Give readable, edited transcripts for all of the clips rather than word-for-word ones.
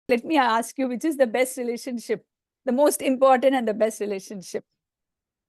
Let me ask you, which is the best relationship, the most important and the best relationship?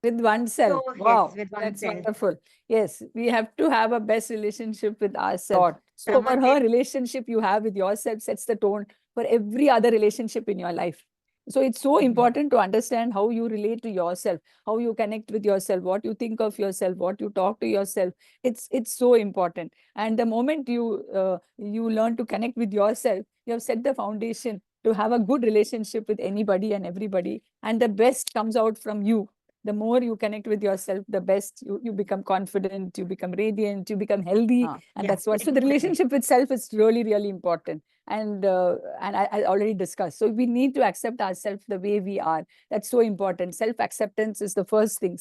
With oneself. So, Wow, yes, with that's oneself. wonderful. Yes, we have to have a best relationship with ourselves. So for Someone says, her, relationship you have with yourself sets the tone for every other relationship in your life. So it's so important to understand how you relate to yourself, how you connect with yourself, what you think of yourself, what you talk to yourself. It's so important. And the moment you learn to connect with yourself, you have set the foundation to have a good relationship with anybody and everybody. And the best comes out from you. The more you connect with yourself, the best you become confident, you become radiant, you become healthy. And yeah, that's what. So it the would affect. relationship itself is really, really important. And I already discussed. So we need to accept ourselves the way we are. That's so important. Self-acceptance is the first thing.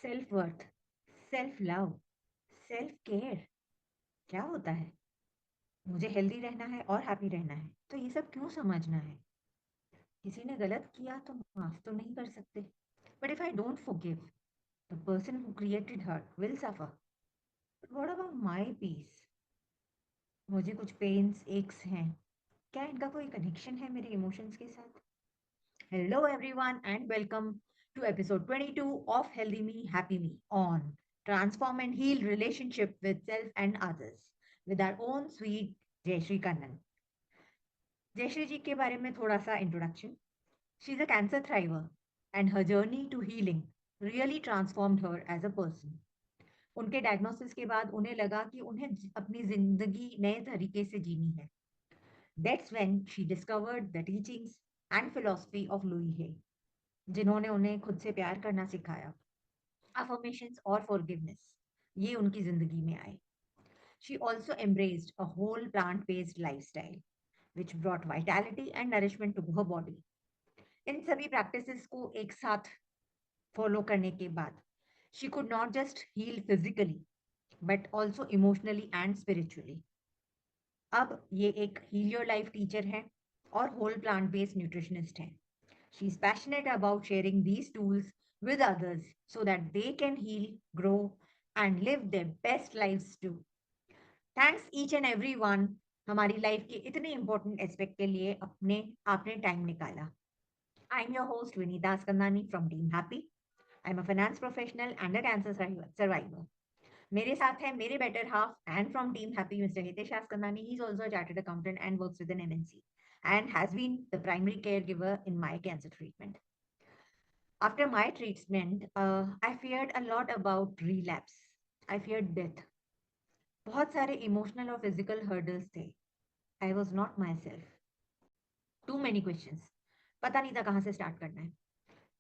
Self-worth, self-love, self-care. क्या होता है? मुझे healthy रहना है और happy रहना है, तो ये सब क्यों समझना है? किसी ने गलत किया तो माफ तो नहीं कर सकते. But if I don't forgive, the person who created hurt will suffer. But what about my peace? मुझे कुछ पेन्स, एक्स हैं. क्या इनका कोई कनेक्शन है मेरे इमोशंस के साथ? Hello everyone and welcome to episode 22 of Healthy Me, Happy Me on Transform and Heal Relationship with Self and Others with our own sweet Jaishree Kannan. Jaishree ji के बारे में थोड़ा सा introduction. She's a cancer thriver and her journey to healing really transformed her as a person. उनके diagnosis के बाद उन्हें लगा कि उन्हें अपनी जिंदगी नए तरीके से जीनी है. That's when she discovered the teachings and philosophy of Louise Hay, जिन्होंने उन्हें खुद से प्यार करना सिखाया. Affirmations और forgiveness, ये उनकी जिंदगी में आए. She also embraced a whole plant-based lifestyle, which brought vitality and nourishment to her body. इन सभी practices को एक साथ follow करने के बाद, she could not just heal physically, but also emotionally and spiritually. अब ये एक Heal Your Life टीचर है और whole plant-based nutritionist है. She's passionate about sharing these tools with others so that they can heal, grow, and live their best lives too. Thanks each and every one हमारी life के इतने important aspect के लिए आपने time निकाला. I am your host Vinita Skandani from team happy. I am a finance professional and a cancer survivor. मेरे साथ है मेरे better half and from team happy mister Hitesh Askandani. He is also a chartered accountant and works with an MNC and has been the primary caregiver in my cancer treatment. After my treatment, I feared a lot about relapse. I feared death. बहुत सारे emotional और physical hurdles थे. I was not myself. Too many questions. पता नहीं था कहाँ से start करना है.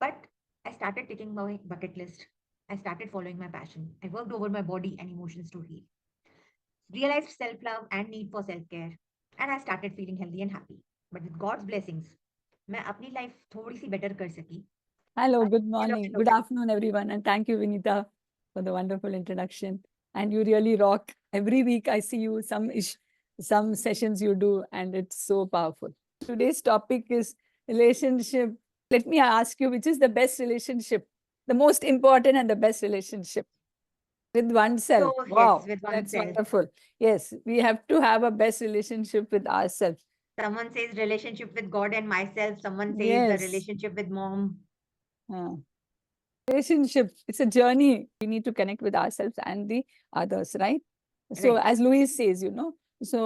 But I started ticking my bucket list. I started following my passion. I worked over my body and emotions to heal. Realized self-love and need for self-care. And I started feeling healthy and happy. But with God's blessings, मैं अपनी life थोड़ी सी better कर सकी. Hello, good morning, good afternoon, everyone. And thank you, Vinita, for the wonderful introduction. And you really rock. Every week I see you, some sessions you do, and it's so powerful. Today's topic is relationship. Let me ask you, which is the best relationship, the most important and the best relationship? With oneself. So, Wow, yes, with that's oneself. wonderful. Yes, we have to have a best relationship with ourselves. Someone says relationship with God and myself. Someone says the Yes. relationship with mom. Relationship, it's a journey. We need to connect with ourselves and the others, right? So Right. as Louise says, so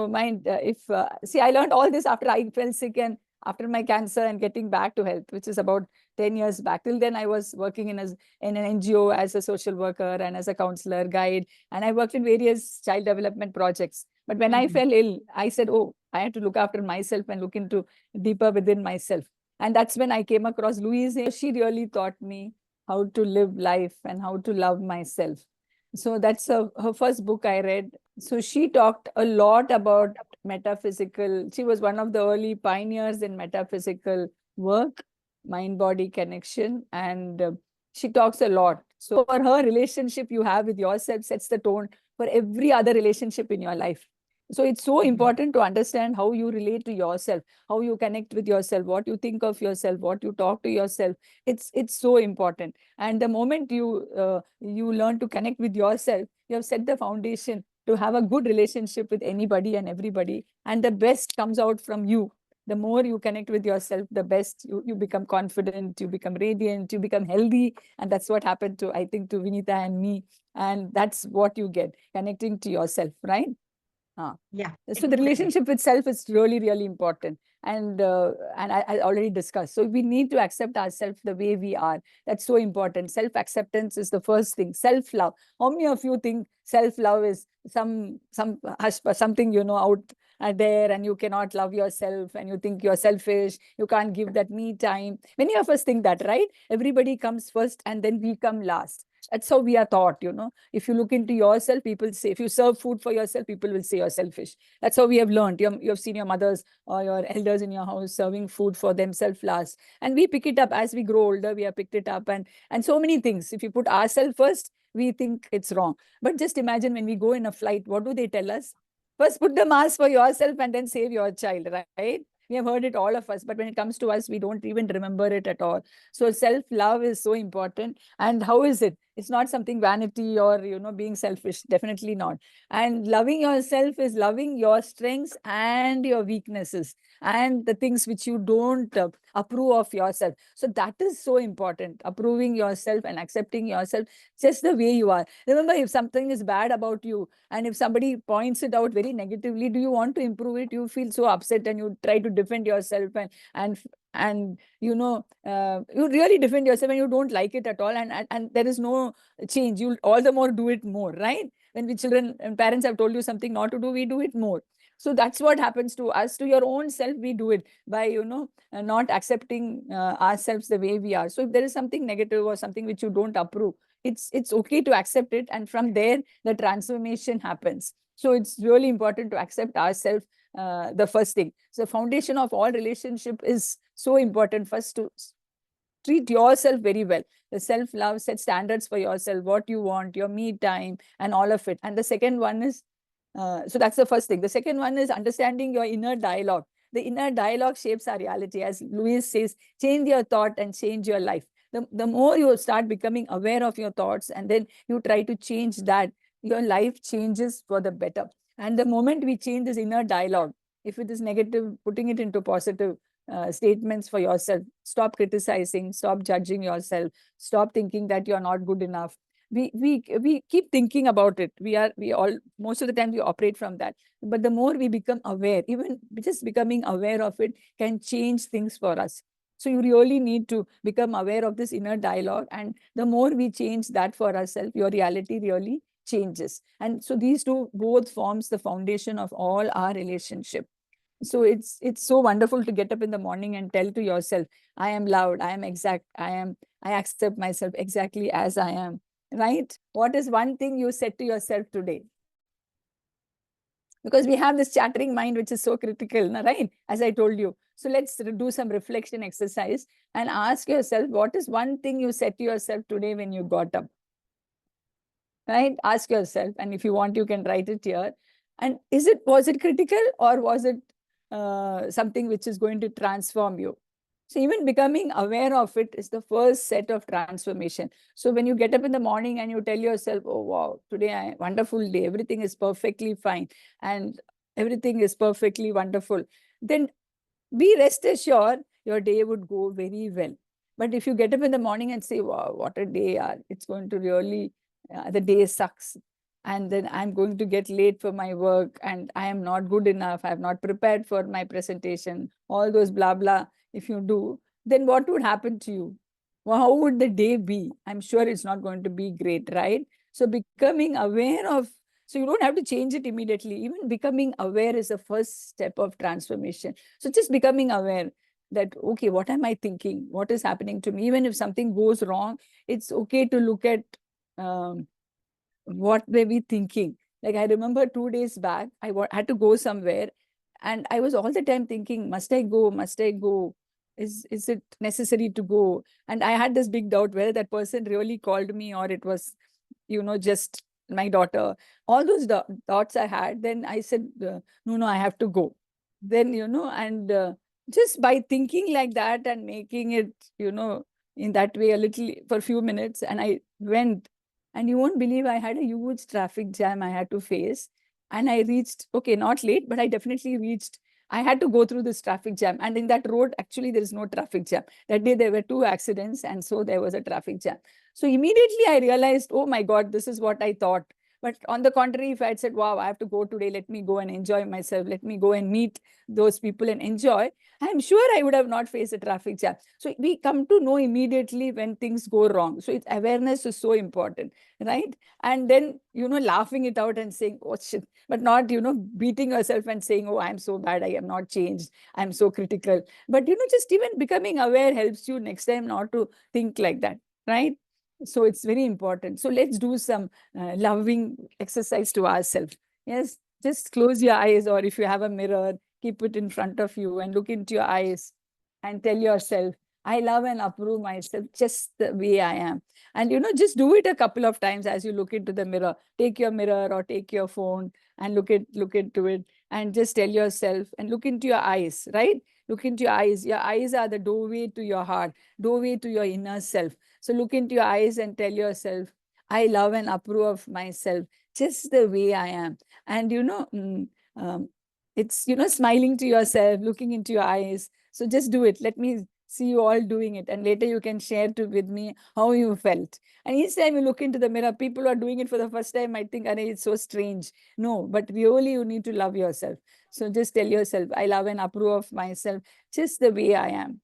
see, I learned all this after I fell sick and after my cancer and getting back to health, which is about 10 years back. Till then, I was working in an NGO as a social worker and as a counselor, guide, and I worked in various child development projects. But when I fell ill, I said, oh, I had to look after myself and look into deeper within myself. And that's when I came across Louise. She really taught me how to live life and how to love myself. So that's her first book I read. So she talked a lot about metaphysical. She was one of the early pioneers in metaphysical work, mind-body connection, and she talks a lot. So for her, relationship you have with yourself sets the tone for every other relationship in your life. So it's so Mhm. important to understand how you relate to yourself, how you connect with yourself, what you think of yourself, what you talk to yourself. It's so important. And the moment you learn to connect with yourself, you have set the foundation to have a good relationship with anybody and everybody. And the best comes out from you. The more you connect with yourself, the best you become confident, you become radiant, you become healthy. And that's what happened to, I think, to Vinita and me. And that's what you get, connecting to yourself, right? Ah. Yeah, So the exactly. relationship itself is really, really important. And I already discussed. So we need to accept ourselves the way we are. That's so important. Self-acceptance is the first thing. Self-love. How many of you think self-love is something, out there, and you cannot love yourself, and you think you're selfish, you can't give that me time? Many of us think that, right? Everybody comes first and then we come last. That's how we are taught. If you look into yourself, people say, if you serve food for yourself, people will say you're selfish. That's how we have learned. You have seen your mothers or your elders in your house serving food for themselves last. And we pick it up as we grow older, we have picked it up. And so many things. If you put ourselves first, we think it's wrong. But just imagine when we go in a flight, what do they tell us? First, put the mask for yourself and then save your child, right? We have heard it, all of us. But when it comes to us, we don't even remember it at all. So self-love is so important. And how is it? It's not something vanity or, being selfish. Definitely not. And loving yourself is loving your strengths and your weaknesses and the things which you don't approve of yourself. So that is so important. Approving yourself and accepting yourself just the way you are. Remember, if something is bad about you and if somebody points it out very negatively, do you want to improve it? You feel so upset and you try to defend yourself and you really defend yourself and you don't like it at all, and there is no change. You'll all the more do it more, right? When we children and parents have told you something not to do, we do it more. So that's what happens to us. To your own self, we do it by not accepting ourselves the way we are. So if there is something negative or something which you don't approve, it's okay to accept it, and from there the transformation happens. So it's really important to accept ourselves, the first thing. So the foundation of all relationship is so important. First, to treat yourself very well. The self-love, set standards for yourself, what you want, your me time, and all of it. And the second one is, so that's the first thing. The second one is understanding your inner dialogue. The inner dialogue shapes our reality. As Louise says, change your thought and change your life. The more you start becoming aware of your thoughts and then you try to change that, your life changes for the better. And the moment we change this inner dialogue, if it is negative, putting it into positive statements for yourself. Stop criticizing, stop judging yourself, stop thinking that you're not good enough. We keep thinking about it. We all, most of the time we operate from that. But the more we become aware, even just becoming aware of it can change things for us. So you really need to become aware of this inner dialogue. And the more we change that for ourselves, your reality really changes. And so these two both forms the foundation of all our relationship. So it's so wonderful to get up in the morning and tell to yourself, I am loud, I am exact, I accept myself exactly as I am. Right? What is one thing you said to yourself today? Because we have this chattering mind which is so critical, right? As I told you. So let's do some reflection exercise and ask yourself, what is one thing you said to yourself today when you got up? Right? Ask yourself, and if you want, you can write it here. And was it critical, or was it something which is going to transform you? So even becoming aware of it is the first set of transformation. So when you get up in the morning and you tell yourself, oh wow, today wonderful day, everything is perfectly fine and everything is perfectly wonderful, then be rest assured your day would go very well. But if you get up in the morning and say, wow, what a day, it's going to really, the day sucks. And then I'm going to get late for my work and I am not good enough. I have not prepared for my presentation, all those blah, blah. If you do, then what would happen to you? Well, how would the day be? I'm sure it's not going to be great, right? So becoming aware of, so you don't have to change it immediately. Even becoming aware is the first step of transformation. So just becoming aware that, okay, what am I thinking? What is happening to me? Even if something goes wrong, it's okay to look at um, what were we thinking. Like I remember 2 days back, had to go somewhere and I was all the time thinking, must I go? Must I go? Is it necessary to go? And I had this big doubt whether that person really called me or it was, just my daughter, all those thoughts I had, then I said, no, I have to go. Then, and just by thinking like that and making it, in that way a little for a few minutes, and I went, and you won't believe I had a huge traffic jam I had to face. And I reached, okay, not late, but I definitely reached. I had to go through this traffic jam. And in that road, actually, there is no traffic jam. That day, there were 2 accidents. And so there was a traffic jam. So immediately I realized, oh my God, this is what I thought. But on the contrary, if I had said, wow, I have to go today, let me go and enjoy myself, let me go and meet those people and enjoy, I'm sure I would have not faced a traffic jam. So we come to know immediately when things go wrong. So it's awareness is so important, right? And then, laughing it out and saying, oh shit, but not, beating yourself and saying, oh, I'm so bad, I am not changed, I'm so critical. But, just even becoming aware helps you next time not to think like that, right? So it's very important. So let's do some loving exercise to ourselves. Yes, just close your eyes, or if you have a mirror, keep it in front of you and look into your eyes and tell yourself, I love and approve myself just the way I am. And, just do it a couple of times as you look into the mirror. Take your mirror or take your phone and look into it and just tell yourself and look into your eyes, right? Look into your eyes. Your eyes are the doorway to your heart, doorway to your inner self. So look into your eyes and tell yourself, I love and approve of myself just the way I am. And, um, it's, smiling to yourself, looking into your eyes. So just do it. Let me see you all doing it. And later you can share with me how you felt. And each time you look into the mirror, people are doing it for the first time might think, it's so strange. No, but really you need to love yourself. So just tell yourself, I love and approve of myself just the way I am.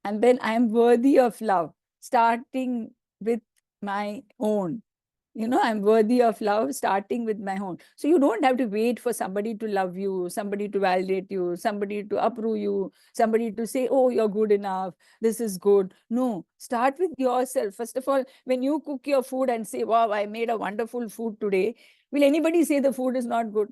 And then I am worthy of love, starting with my own. I'm worthy of love, starting with my own. So you don't have to wait for somebody to love you, somebody to validate you, somebody to approve you, somebody to say, oh, you're good enough, this is good. No, start with yourself. First of all, when you cook your food and say, wow, I made a wonderful food today, will anybody say the food is not good?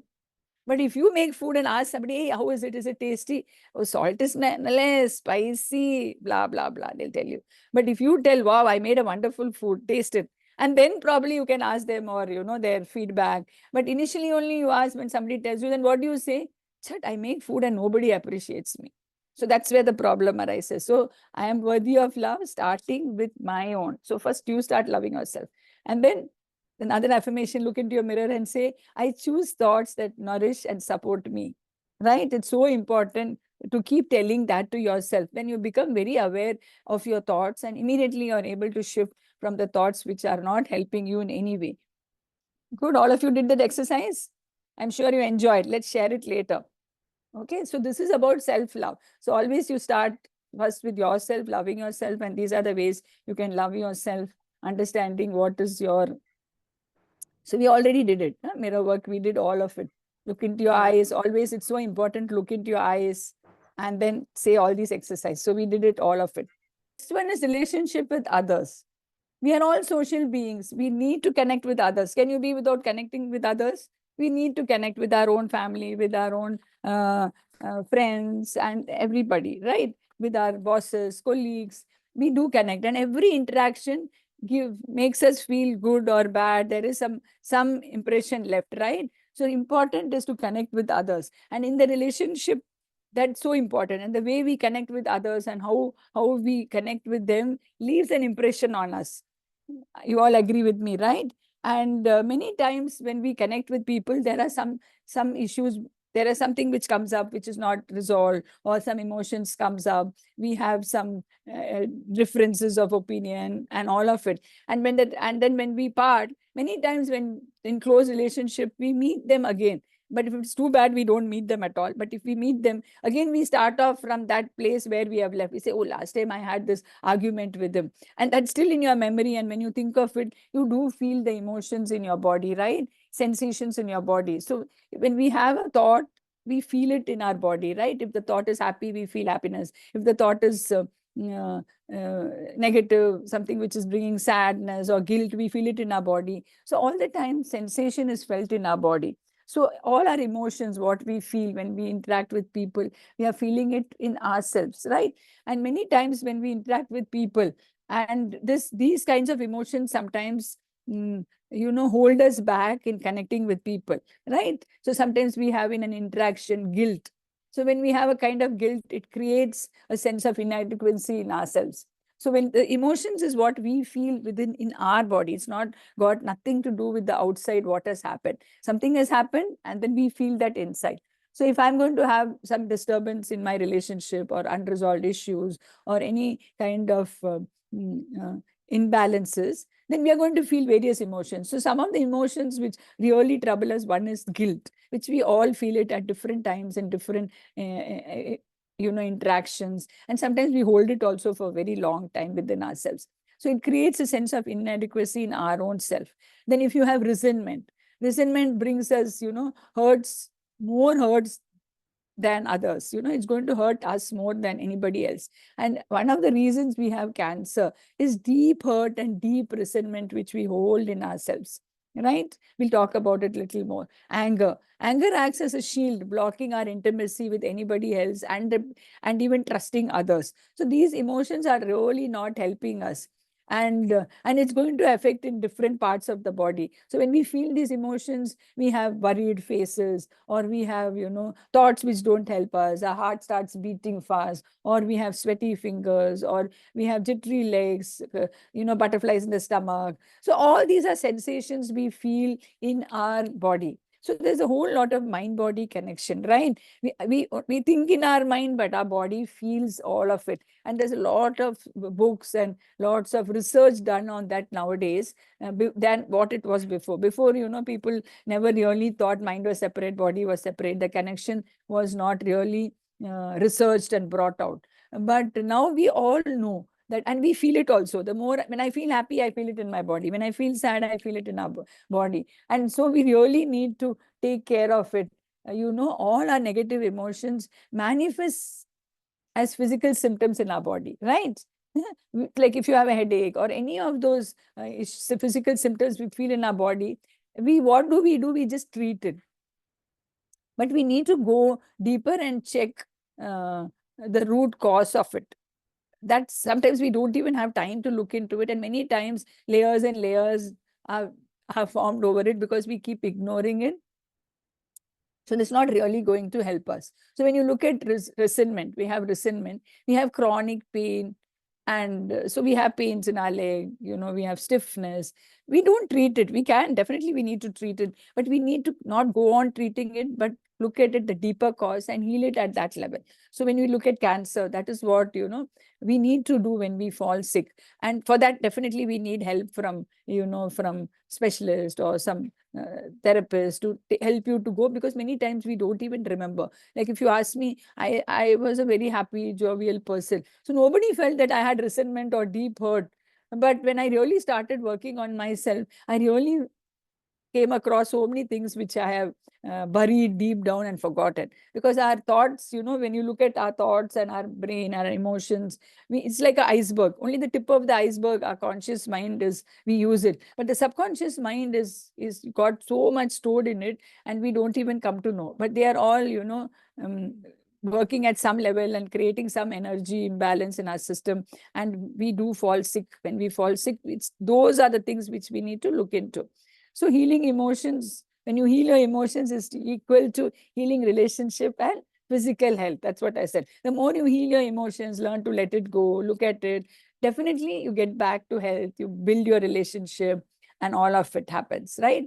But if you make food and ask somebody, hey, how is it? Is it tasty? Oh, salt is less, spicy, blah, blah, blah, they'll tell you. But if you tell, wow, I made a wonderful food, taste it. And then probably you can ask them or, their feedback. But initially only you ask when somebody tells you, then what do you say? Chat, I make food and nobody appreciates me. So that's where the problem arises. So I am worthy of love, starting with my own. So first you start loving yourself. And then another affirmation, look into your mirror and say, I choose thoughts that nourish and support me, right? It's so important to keep telling that to yourself. Then you become very aware of your thoughts and immediately you're able to shift from the thoughts which are not helping you in any way. Good. All of you did that exercise? I'm sure you enjoyed. Let's share it later. Okay. So this is about self-love. So always you start first with yourself, loving yourself. And these are the ways you can love yourself, understanding what is your. So we already did it. Mirror work, we did all of it. Look into your eyes. Always, it's so important. Look into your eyes and then say all these exercises. So we did it, all of it. Next one is relationship with others. We are all social beings. We need to connect with others. Can you be without connecting with others? We need to connect with our own family, with our own friends and everybody, right? With our bosses, colleagues. We do connect, and every interaction makes us feel good or bad. There is some impression left, right? So important is to connect with others. And in the relationship, that's so important. And the way we connect with others and how we connect with them leaves an impression on us. You all agree with me, right? And many times when we connect with people, there are some issues. There is something which comes up which is not resolved, or some emotions comes up. We have some differences of opinion and all of it. And then when we part, many times when in close relationship, we meet them again. But if it's too bad, we don't meet them at all. But if we meet them again, we start off from that place where we have left. We say, oh, last time I had this argument with him. And that's still in your memory. And when you think of it, you do feel the emotions in your body, right? Sensations in your body. So when we have a thought, we feel it in our body, right? If the thought is happy, we feel happiness. If the thought is uh, negative, something which is bringing sadness or guilt, we feel it in our body. So all the time, sensation is felt in our body. So all our emotions, what we feel when we interact with people, we are feeling it in ourselves, right? And many times when we interact with people, and these kinds of emotions sometimes hold us back in connecting with people, right? So sometimes we have in an interaction guilt. So when we have a kind of guilt, it creates a sense of inadequacy in ourselves. So when the emotions is what we feel within in our body, it's not got nothing to do with the outside, what has happened. Something has happened and then we feel that inside. So if I'm going to have some disturbance in my relationship or unresolved issues or any kind of imbalances, then we are going to feel various emotions. So some of the emotions which really trouble us, one is guilt, which we all feel it at different times and different interactions. And sometimes we hold it also for a very long time within ourselves. So it creates a sense of inadequacy in our own self. Then if you have resentment, resentment brings us, hurts, more hurts than others. It's going to hurt us more than anybody else. And one of the reasons we have cancer is deep hurt and deep resentment which we hold in ourselves, right? We'll talk about it a little more. Anger acts as a shield, blocking our intimacy with anybody else and even trusting others. So these emotions are really not helping us, and it's going to affect in different parts of the body. So when we feel these emotions, we have worried faces, or we have thoughts which don't help us. Our heart starts beating fast, or we have sweaty fingers, or we have jittery legs, butterflies in the stomach. So all these are sensations we feel in our body. So there's a whole lot of mind-body connection, right? We think in our mind, but our body feels all of it. And there's a lot of books and lots of research done on that nowadays than what it was before. Before, people never really thought mind was separate, body was separate. The connection was not really researched and brought out. But now we all know that, and we feel it also. The more, when I feel happy, I feel it in my body. When I feel sad, I feel it in our body. And so we really need to take care of it. All our negative emotions manifest as physical symptoms in our body, right? Like if you have a headache or any of those physical symptoms we feel in our body, what do? We just treat it. But we need to go deeper and check the root cause of it. That sometimes we don't even have time to look into it, and many times layers and layers are formed over it because we keep ignoring it. So that's not really going to help us. So when you look at resentment, we have chronic pain. And so we have pains in our leg, we have stiffness. We don't treat it. We need to treat it, but we need to not go on treating it, but look at it, the deeper cause, and heal it at that level. So when we look at cancer, that is what, we need to do when we fall sick. And for that, definitely we need help from, from specialist or some therapist to help you to go, because many times we don't even remember. Like if you ask me, I was a very happy, jovial person. So nobody felt that I had resentment or deep hurt. But when I really started working on myself, I really came across so many things which I have buried deep down and forgotten. Because our thoughts, when you look at our thoughts and our brain, our emotions, it's like an iceberg. Only the tip of the iceberg, our conscious mind we use it. But the subconscious mind is got so much stored in it, and we don't even come to know. But they are all, working at some level and creating some energy imbalance in our system. And we do fall sick. When we fall sick, those are the things which we need to look into. So healing emotions, when you heal your emotions, is equal to healing relationship and physical health. That's what I said. The more you heal your emotions, learn to let it go, look at it, definitely you get back to health, you build your relationship, and all of it happens, right?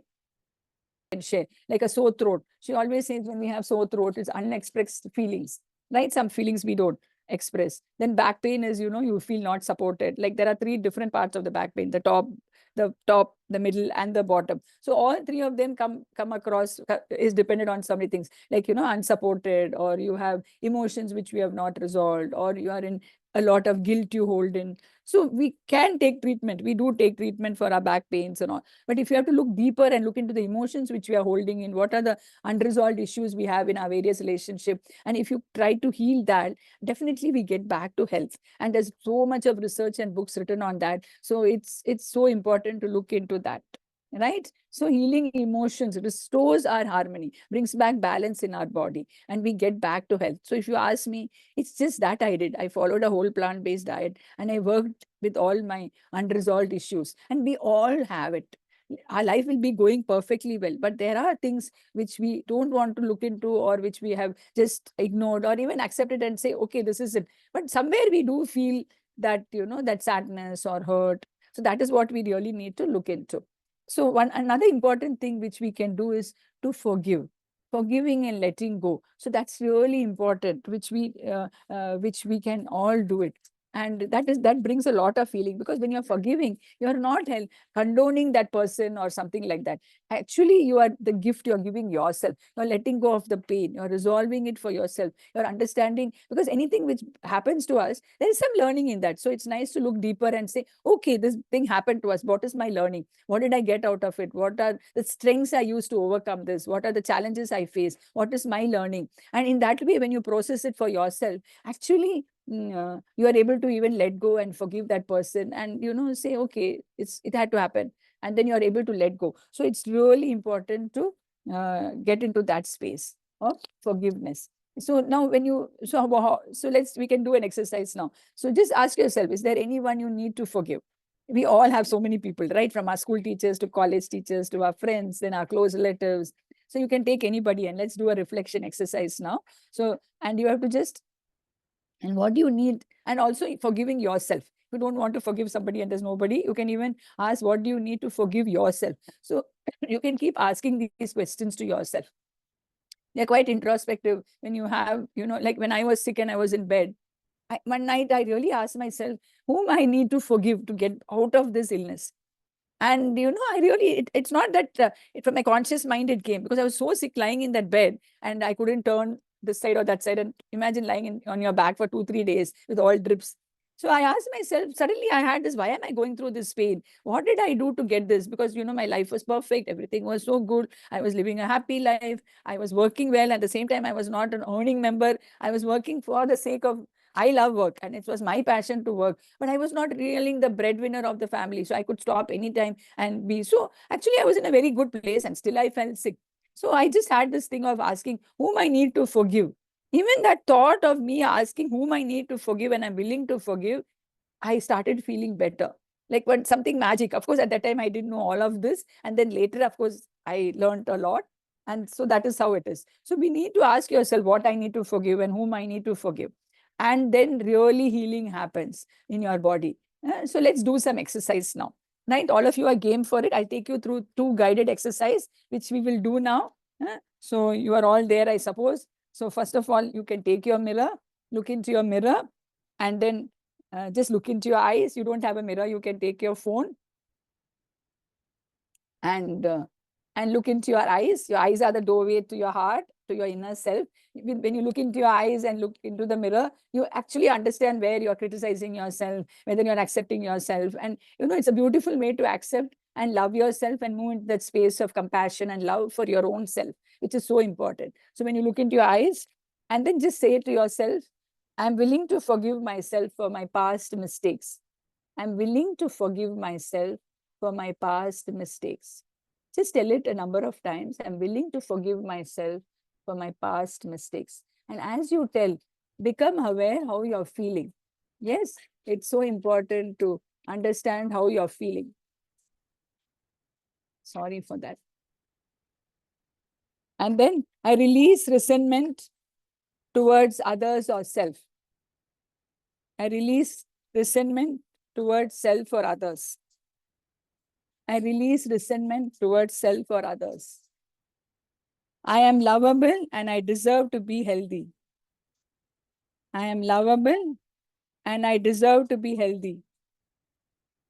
And share, like a sore throat. She always says when we have sore throat, it's unexpressed feelings, right? Some feelings we don't express. Then back pain is, you feel not supported. Like there are three different parts of the back pain: the top, the middle, and the bottom. So all three of them come across is dependent on so many things, like unsupported, or you have emotions which we have not resolved, or you are in a lot of guilt you hold in. So we can take treatment. We do take treatment for our back pains and all. But if you have to look deeper and look into the emotions which we are holding in, what are the unresolved issues we have in our various relationships, and if you try to heal that, definitely we get back to health. And there's so much of research and books written on that. So it's so important to look into that, right? So healing emotions restores our harmony, brings back balance in our body, and we get back to health. So if you ask me, it's just that I did. I followed a whole plant-based diet, and I worked with all my unresolved issues, and we all have it. our life will be going perfectly well. But there are things which we don't want to look into, or which we have just ignored or even accepted and say, okay, this is it. But somewhere we do feel that, that sadness or hurt. So that is what we really need to look into. So another important thing which we can do is to forgive. Forgiving and letting go. So that's really important, which we can all do it. And that brings a lot of feeling, because when you're forgiving, you're not condoning that person or something like that. Actually, you are the gift you're giving yourself. You're letting go of the pain. You're resolving it for yourself. You're understanding, because anything which happens to us, there is some learning in that. So it's nice to look deeper and say, okay, this thing happened to us. What is my learning? What did I get out of it? What are the strengths I used to overcome this? What are the challenges I face? What is my learning? And in that way, when you process it for yourself, actually, you are able to even let go and forgive that person, and say, okay, it had to happen, and then you are able to let go. So it's really important to get into that space of forgiveness. So now we can do an exercise now. So just ask yourself, is there anyone you need to forgive? We all have so many people, right? From our school teachers to college teachers to our friends, then our close relatives. So you can take anybody, and let's do a reflection exercise now. So, and you have to just, and what do you need? And also forgiving yourself. If you don't want to forgive somebody and there's nobody, you can even ask, what do you need to forgive yourself? So you can keep asking these questions to yourself. They're quite introspective. When you have, like when I was sick and I was in bed, one night I really asked myself, whom I need to forgive to get out of this illness. And, I really, it's not that from my conscious mind it came, because I was so sick lying in that bed and I couldn't turn this side or that side. And imagine lying on your back for 2-3 days with all drips. So I asked myself, suddenly I had this, why am I going through this pain? What did I do to get this? Because, my life was perfect. Everything was so good. I was living a happy life. I was working well. At the same time, I was not an earning member. I was working for the sake of, I love work and it was my passion to work, but I was not really the breadwinner of the family. So I could stop anytime and be. So actually, I was in a very good place and still I felt sick. So I just had this thing of asking whom I need to forgive. Even that thought of me asking whom I need to forgive and I'm willing to forgive, I started feeling better. Like when something magic. Of course, at that time, I didn't know all of this. And then later, of course, I learned a lot. And so that is how it is. So we need to ask yourself what I need to forgive and whom I need to forgive. And then really healing happens in your body. So let's do some exercise now. Right? All of you are game for it. I'll take you through 2 guided exercise, which we will do now. So you are all there, I suppose. So first of all, you can take your mirror, look into your mirror, and then just look into your eyes. You don't have a mirror, you can take your phone and look into your eyes. Your eyes are the doorway to your heart, to your inner self. When you look into your eyes and look into the mirror, you actually understand where you're criticizing yourself, whether you're accepting yourself. And it's a beautiful way to accept and love yourself and move into that space of compassion and love for your own self, which is so important. So when you look into your eyes, and then just say to yourself, I'm willing to forgive myself for my past mistakes. I'm willing to forgive myself for my past mistakes. Just tell it a number of times. I'm willing to forgive myself for my past mistakes. And as you tell, become aware how you're feeling. Yes, it's so important to understand how you're feeling. Sorry for that. And then I release resentment towards others or self. I release resentment towards self or others. I release resentment towards self or others. I am lovable and I deserve to be healthy. I am lovable and I deserve to be healthy.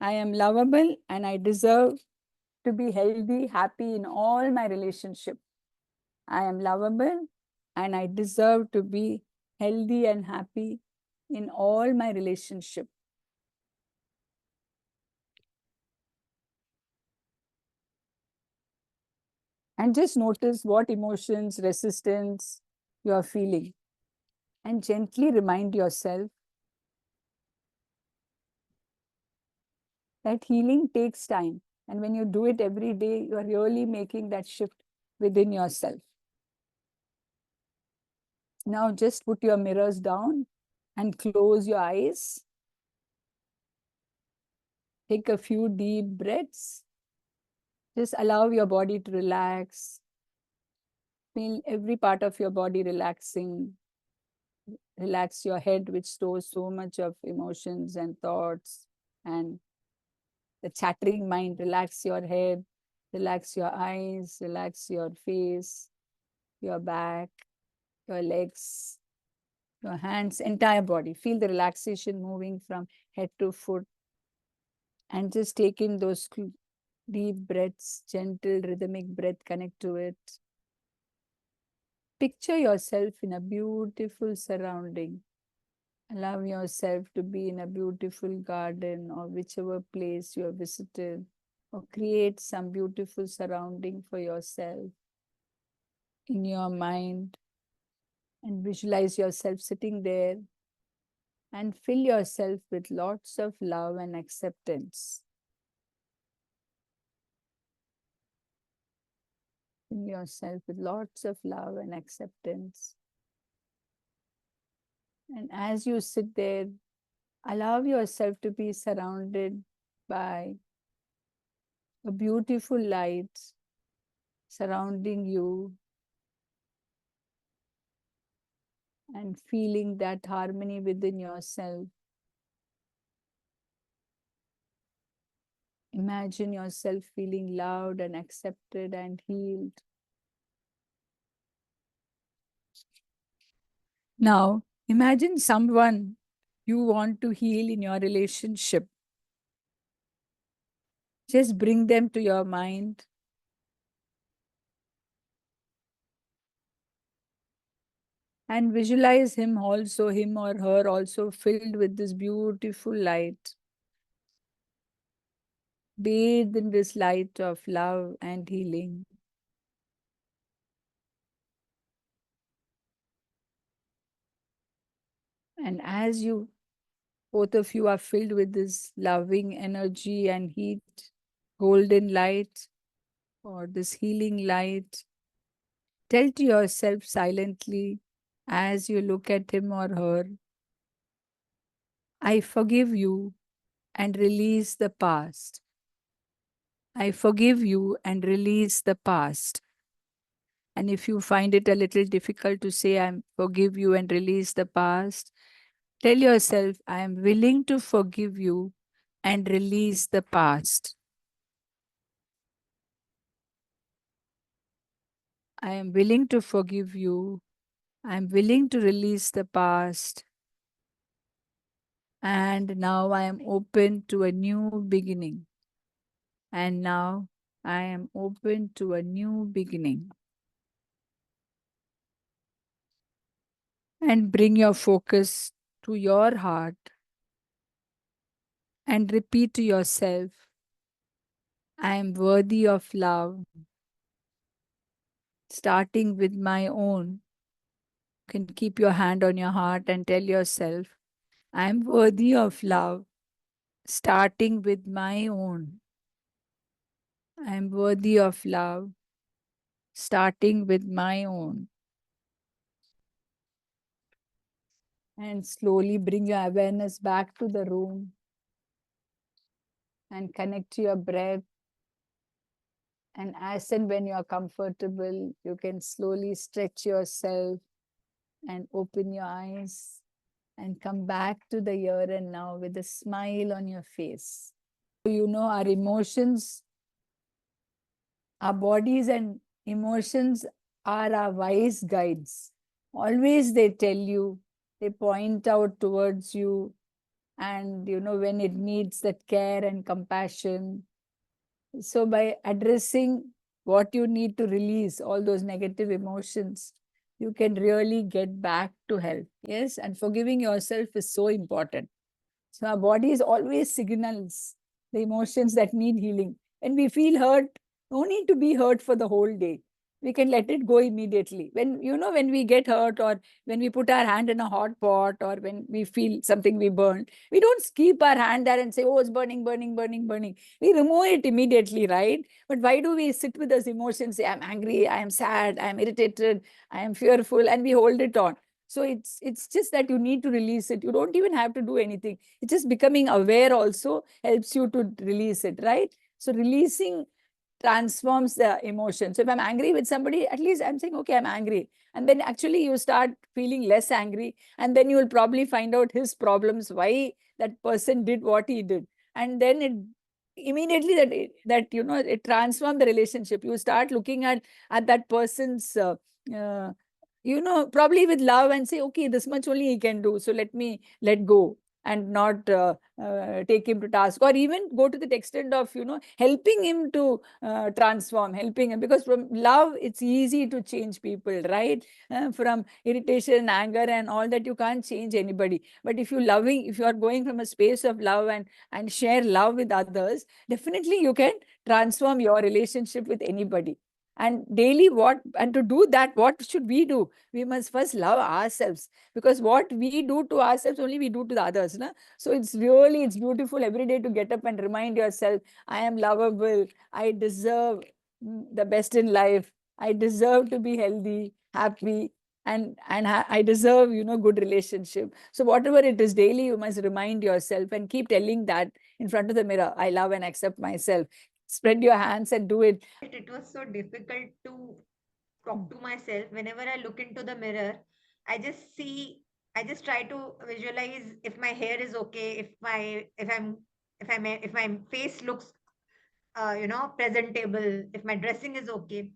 I am lovable and I deserve to be healthy, happy in all my relationships. I am lovable and I deserve to be healthy and happy in all my relationships. And just notice what emotions, resistance you are feeling. And gently remind yourself that healing takes time. And when you do it every day, you are really making that shift within yourself. Now just put your mirrors down and close your eyes. Take a few deep breaths. Just allow your body to relax. Feel every part of your body relaxing. Relax your head, which stores so much of emotions and thoughts and the chattering mind. Relax your head, relax your eyes, relax your face, your back, your legs, your hands, entire body. Feel the relaxation moving from head to foot. And just take in those deep breaths, gentle rhythmic breath, connect to it. Picture yourself in a beautiful surrounding. Allow yourself to be in a beautiful garden or whichever place you have visited, or create some beautiful surrounding for yourself in your mind, and visualize yourself sitting there and fill yourself with lots of love and acceptance. Fill yourself with lots of love and acceptance. And as you sit there, allow yourself to be surrounded by a beautiful light surrounding you, and feeling that harmony within yourself. Imagine yourself feeling loved and accepted and healed. Now, imagine someone you want to heal in your relationship. Just bring them to your mind. And visualize him or her also filled with this beautiful light. Bathed in this light of love and healing. And as both of you are filled with this loving energy and heat, golden light, or this healing light, tell to yourself silently as you look at him or her, I forgive you and release the past. I forgive you and release the past. And if you find it a little difficult to say, I forgive you and release the past, tell yourself, I am willing to forgive you and release the past. I am willing to forgive you. I am willing to release the past. And now I am open to a new beginning. And now I am open to a new beginning. And bring your focus to your heart and repeat to yourself, I am worthy of love, starting with my own. You can keep your hand on your heart and tell yourself, I am worthy of love, starting with my own. I am worthy of love, starting with my own. And slowly bring your awareness back to the room and connect to your breath. And as and when you are comfortable, you can slowly stretch yourself and open your eyes and come back to the here and now with a smile on your face. You know, our emotions, our bodies and emotions are our wise guides. Always they tell you, they point out towards you, and you know when it needs that care and compassion. So by addressing what you need to release, all those negative emotions, you can really get back to health. Yes, and forgiving yourself is so important. So our body is always signals the emotions that need healing. When we feel hurt, no need to be hurt for the whole day. We can let it go immediately. When when we get hurt, or when we put our hand in a hot pot, or when we feel something we burn, we don't keep our hand there and say, oh, it's burning, burning, burning, burning. We remove it immediately, right? But why do we sit with those emotions, say, I'm angry, I am sad, I am irritated, I am fearful, and we hold it on? So it's just that you need to release it. You don't even have to do anything. It's just becoming aware also helps you to release it, right? So releasing transforms the emotion. So if I'm angry with somebody, at least I'm saying, okay, I'm angry. And then actually you start feeling less angry. And then you will probably find out his problems, why that person did what he did. And then it immediately it transforms the relationship. You start looking at that person's probably with love, and say, okay, this much only he can do, so let me let go and not take him to task, or even go to the extent of helping him to transform, helping him, because from love it's easy to change people, right? From irritation, anger and all that, you can't change anybody. But if you are going from a space of love and share love with others, definitely you can transform your relationship with anybody. And daily, to do that, what should we do? We must first love ourselves, because what we do to ourselves only we do to the others, na? So it's beautiful every day to get up and remind yourself, I am lovable, I deserve the best in life, I deserve to be healthy, happy, and I deserve good relationship. So whatever it is, daily you must remind yourself and keep telling that in front of the mirror, I love and accept myself. Spread your hands and do it. It was so difficult to talk to myself. Whenever I look into the mirror, I just see, I just try to visualize if my hair is okay, if my face looks presentable, if my dressing is okay.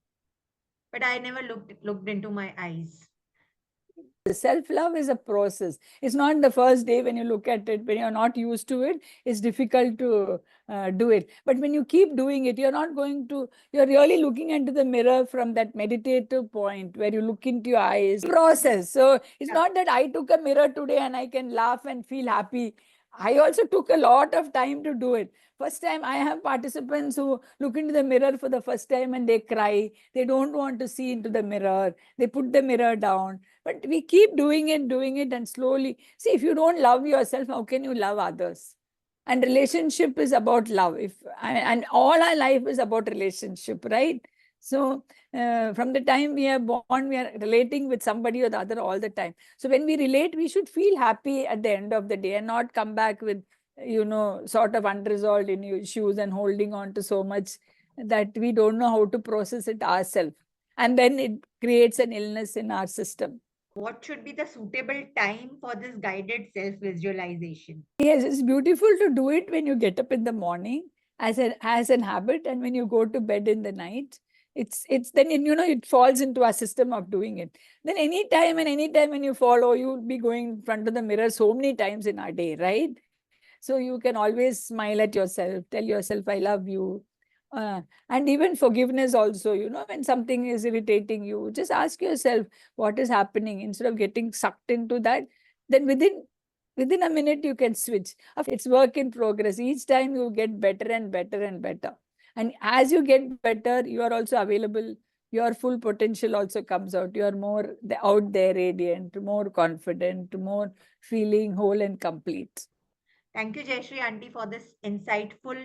But I never looked into my eyes. Self-love is a process. It's not the first day when you look at it, when you're not used to it, it's difficult to do it. But when you keep doing it, you're really looking into the mirror from that meditative point where you look into your eyes. Process. So it's not that I took a mirror today and I can laugh and feel happy. I also took a lot of time to do it. First time, I have participants who look into the mirror for the first time and they cry. They don't want to see into the mirror. They put the mirror down. But we keep doing it, and slowly. See, if you don't love yourself, how can you love others? And relationship is about love. And all our life is about relationship, right? So from the time we are born, we are relating with somebody or the other all the time. So when we relate, we should feel happy at the end of the day and not come back with, sort of unresolved issues and holding on to so much that we don't know how to process it ourselves. And then it creates an illness in our system. What should be the suitable time for this guided self visualization? Yes, it's beautiful to do it when you get up in the morning as an habit, and when you go to bed in the night. It's then it falls into our system of doing it. Then anytime when you follow, you'll be going in front of the mirror so many times in our day, right? So you can always smile at yourself, tell yourself, I love you. And even forgiveness also, when something is irritating you, just ask yourself what is happening. Instead of getting sucked into that, then within a minute you can switch. It's work in progress. Each time you get better and better and better. And as you get better, you are also available. Your full potential also comes out. You are more out there, radiant, more confident, more feeling whole and complete. Thank you, Jaishree Auntie, for this insightful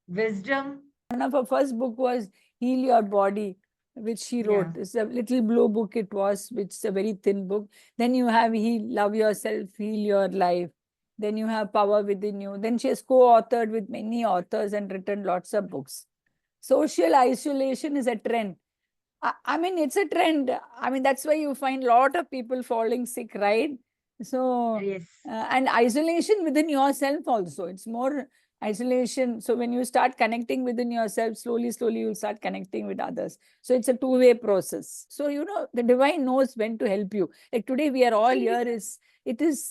wisdom. One of her first book was Heal Your Body, which she wrote. Yeah. It's a little blue book it was, which is a very thin book. Then you have Love Yourself, Heal Your Life. Then you have Power Within You. Then she has co-authored with many authors and written lots of books. Social isolation is a trend. I mean, it's a trend. I mean, that's why you find a lot of people falling sick, right? So, Yes. and isolation within yourself also. It's more isolation. So when you start connecting within yourself, slowly, you'll start connecting with others. So it's a two-way process. So, the divine knows when to help you. Like today, we are all here. It is,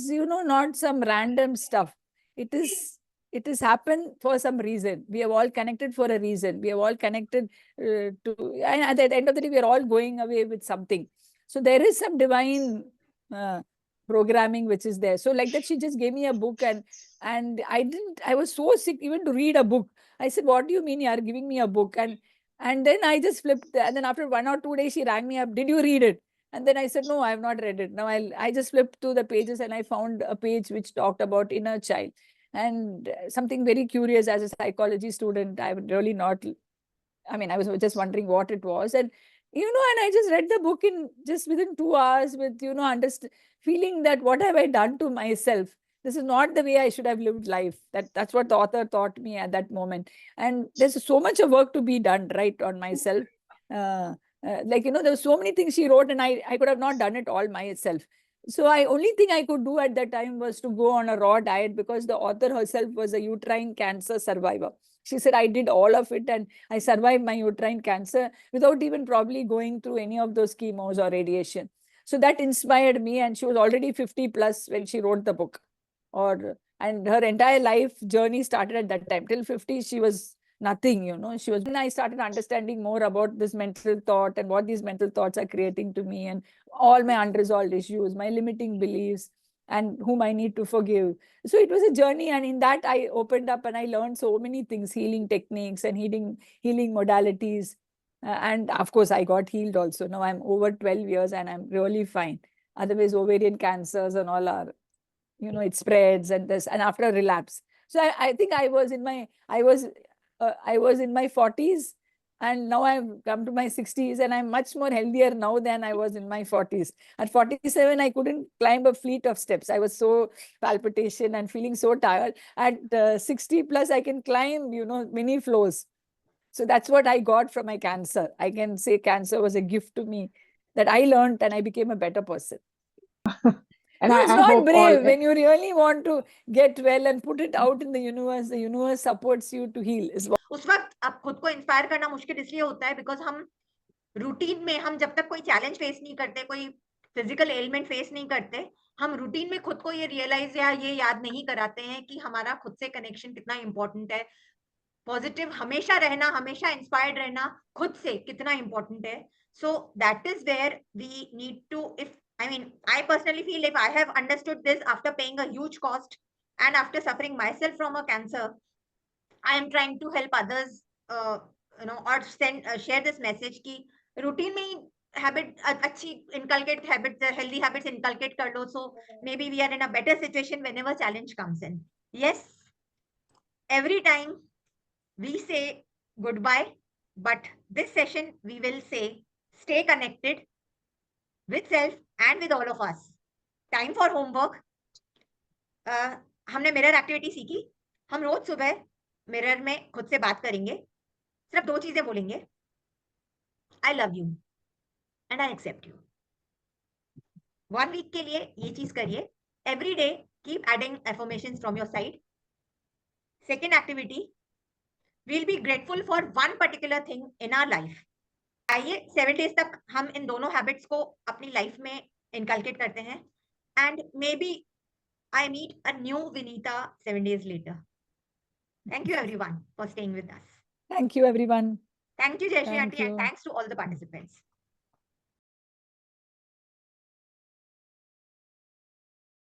not some random stuff. It is happened for some reason. We have all connected for a reason. We have all connected and at the end of the day, we are all going away with something. So there is some divine programming which is there. So like that, she just gave me a book, and I was so sick even to read a book. I said, what do you mean you are giving me a book? And then I just flipped, and then after 1 or 2 days, she rang me up, did you read it? And then I said, no, I have not read it. Now I just flipped to the pages, and I found a page which talked about inner child. And something very curious, as a psychology student, I would really not, I mean, I was just wondering what it was. And I just read the book in just within 2 hours with, feeling that what have I done to myself? this is not the way I should have lived life. That's what the author taught me at that moment. And there's so much of work to be done, right, on myself. Like, you know, there were so many things she wrote, and I could have not done it all myself. So only thing I could do at that time was to go on a raw diet, because the author herself was a uterine cancer survivor. She said, I did all of it and I survived my uterine cancer without even probably going through any of those chemos or radiation. So that inspired me, and she was already 50 plus when she wrote the book. And her entire life journey started at that time. Till 50, she was nothing, you know. When I started understanding more about this mental thought and what these mental thoughts are creating to me, and all my unresolved issues, my limiting beliefs, and whom I need to forgive. So it was a journey, and in that I opened up and I learned so many things, healing techniques and healing modalities. And of course, I got healed also. Now I'm over 12 years and I'm really fine. Otherwise, ovarian cancers and all are, you know, it spreads and this, and after a relapse. So I think I was in my 40s, and now I've come to my 60s, and I'm much more healthier now than I was in my 40s. At 47, I couldn't climb a fleet of steps. I was so palpitation and feeling so tired. At 60 plus, I can climb, you know, many floors. So that's what I got from my cancer. I can say cancer was a gift to me that I learned, and I became a better person. And no, it's I not hope brave. When you really want to get well and put it out in the universe supports you to heal. उस वक्त आप खुद को inspire करना मुश्किल इसलिए होता है बिकॉज हम रूटीन में, हम जब तक कोई चैलेंज फेस नहीं करते, कोई फिजिकल एलिमेंट फेस नहीं करते, हम रूटीन में खुद को ये रियलाइज या ये याद नहीं कराते हैं कि हमारा खुद से कनेक्शन कितना इंपॉर्टेंट है, पॉजिटिव हमेशा रहना, हमेशा इंस्पायर्ड रहना खुद से कितना इंपॉर्टेंट है. So that is where we need to, if I mean, I personally feel if I have understood this after paying a huge cost and after suffering myself from a cancer, I am trying to help others, or share this message कि routine में ही habit अच्छी inculcate habits, healthy habits inculcate कर लो, so maybe we are in a better situation whenever challenge comes in. Yes, every time we say goodbye, but this session we will say stay connected with self and with all of us. Time for homework. हमने mirror activity सीखी. हम रोज सुबह mirror में खुद से बात करेंगे. सिर्फ 2 चीजें बोलेंगे. I love you and I accept you. 1 week के लिए ये चीज करिए. Every day keep adding affirmations from your side. Second activity, we'll be grateful for one particular thing in our life. आइए 7 days तक हम इन दोनों हैबिट्स को अपनी लाइफ में इनकलकेट करते हैं, and may be I meet a new Vinita 7 days later. Thank you everyone for staying with us. Thank you, everyone. Thank you, Jaishree Thank Aunty, and you. thanks to all the participants.